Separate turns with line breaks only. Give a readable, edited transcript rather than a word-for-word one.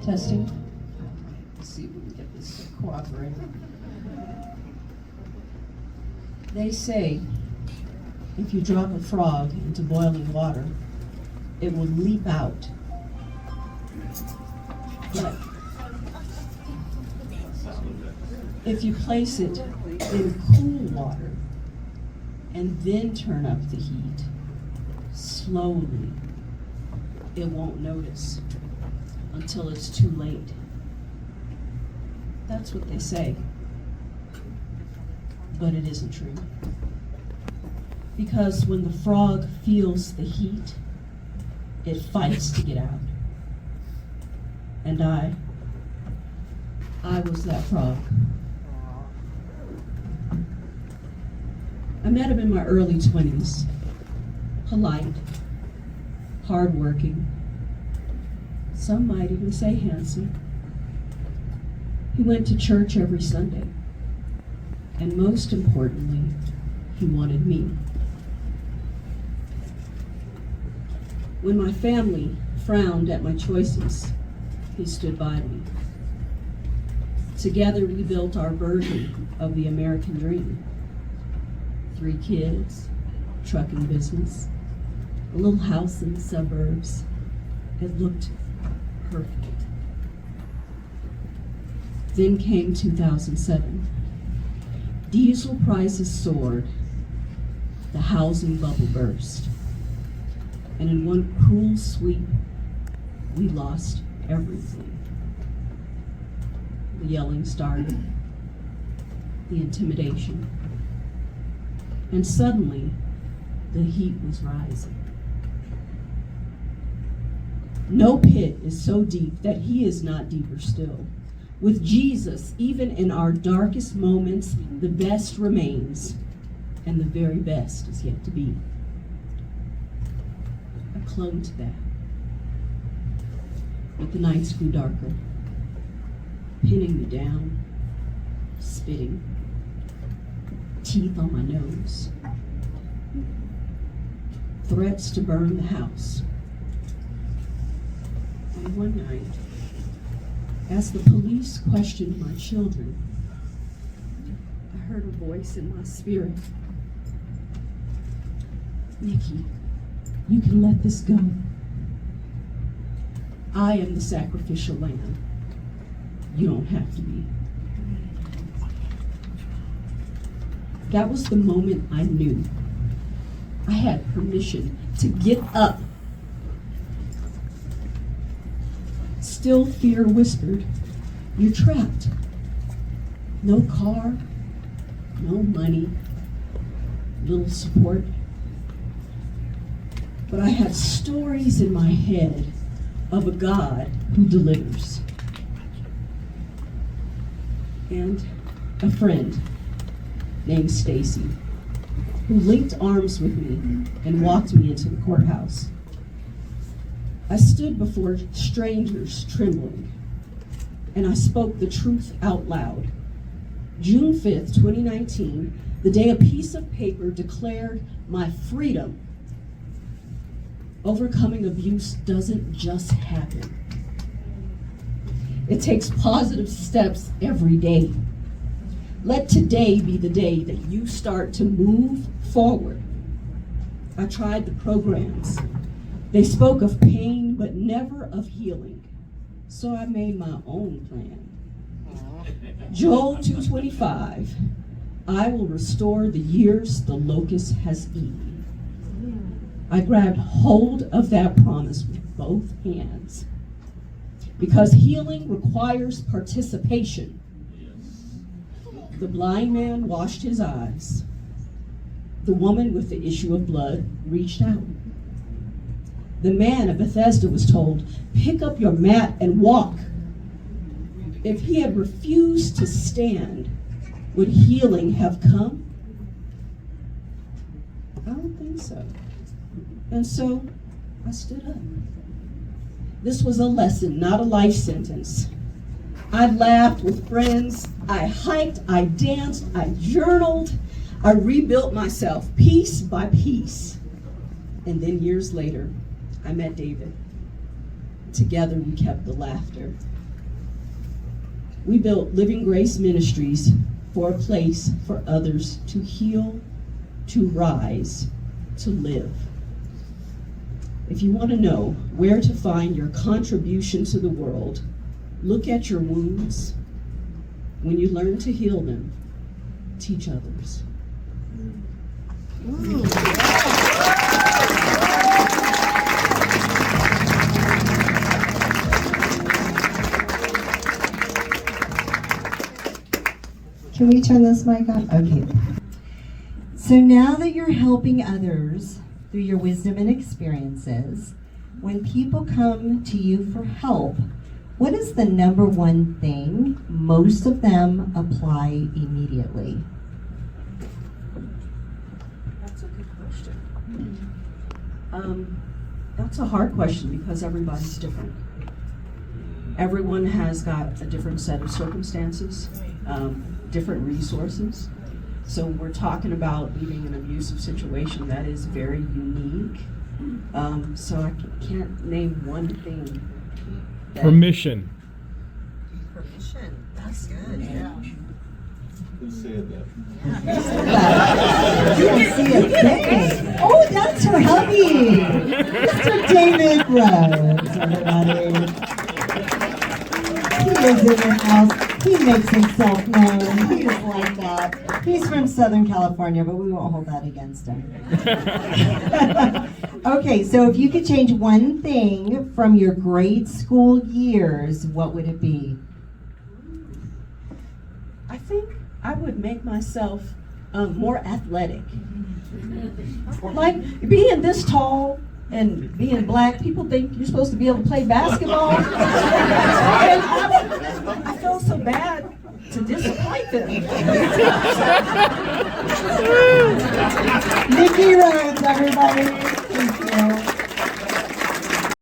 Testing. Let's see if we can get this to cooperate. They say if you drop a frog into boiling water, it will leap out. But if you place it in cool water and then turn up the heat, slowly, it won't notice until it's too late. That's what they say. But it isn't true. Because when the frog feels the heat, it fights to get out. And I was that frog. I met him in my early 20s. Polite, hardworking. Some might even say handsome. He went to church every Sunday. And most importantly, he wanted me. When my family frowned at my choices, he stood by me. Together we built our version of the American dream. 3 kids, trucking business, a little house in the suburbs. It looked perfect. Then came 2007. Diesel prices soared. The housing bubble burst. And in one cruel sweep, we lost everything. The yelling started, the intimidation, and suddenly the heat was rising. No pit is so deep that he is not deeper still. With Jesus, even in our darkest moments, the best remains, and the very best is yet to be. I clung to that. But the nights grew darker, pinning me down, spitting, teeth on my nose, threats to burn the house. And one night, as the police questioned my children, I heard a voice in my spirit. Nikki, you can let this go. I am the sacrificial lamb. You don't have to be. That was the moment I knew I had permission to get up. Still fear whispered, you're trapped. No car, no money, little support. But I had stories in my head of a God who delivers. And a friend named Stacy, who linked arms with me and walked me into the courthouse. I stood before strangers trembling, and I spoke the truth out loud. June 5th, 2019, the day a piece of paper declared my freedom. Overcoming abuse doesn't just happen. It takes positive steps every day. Let today be the day that you start to move forward. I tried the programs. They spoke of pain, but never of healing. So I made my own plan. Joel 2:25, I will restore the years the locust has eaten. I grabbed hold of that promise with both hands. Because healing requires participation. The blind man washed his eyes. The woman with the issue of blood reached out. The man of Bethesda was told, pick up your mat and walk. If he had refused to stand, would healing have come? I don't think so. And so I stood up. This was a lesson, not a life sentence. I laughed with friends. I hiked, I danced, I journaled. I rebuilt myself piece by piece. And then years later, I met David. Together we kept the laughter We built Living Grace Ministries for a place for others to heal, to rise, to live. If you want to know where to find your contribution to the world, look at your wounds. When you learn to heal them, teach others.
Can we turn this mic on? Okay. So now that you're helping others through your wisdom and experiences, when people come to you for help, what is the number one thing most of them apply immediately?
That's a good question. That's a hard question because everybody's different. Everyone has got a different set of circumstances, different resources. So we're talking about leaving an abusive situation that is very unique. So I can't name one thing.
Permission.
Permission. That's good. Yeah.
Who said that?
You can see a thing. Oh, that's her hubby, Mr. David Rose, everybody. He lives in the house. He makes himself known. He is like that. He's from Southern California, but we won't hold that against him. Okay, so if you could change one thing from your grade school years, what would it be?
I think I would make myself more athletic. Like being this tall and being black, people think you're supposed to be able to play basketball. And I felt so bad to disappoint them.
Nikki Rhodes, everybody. Thank you.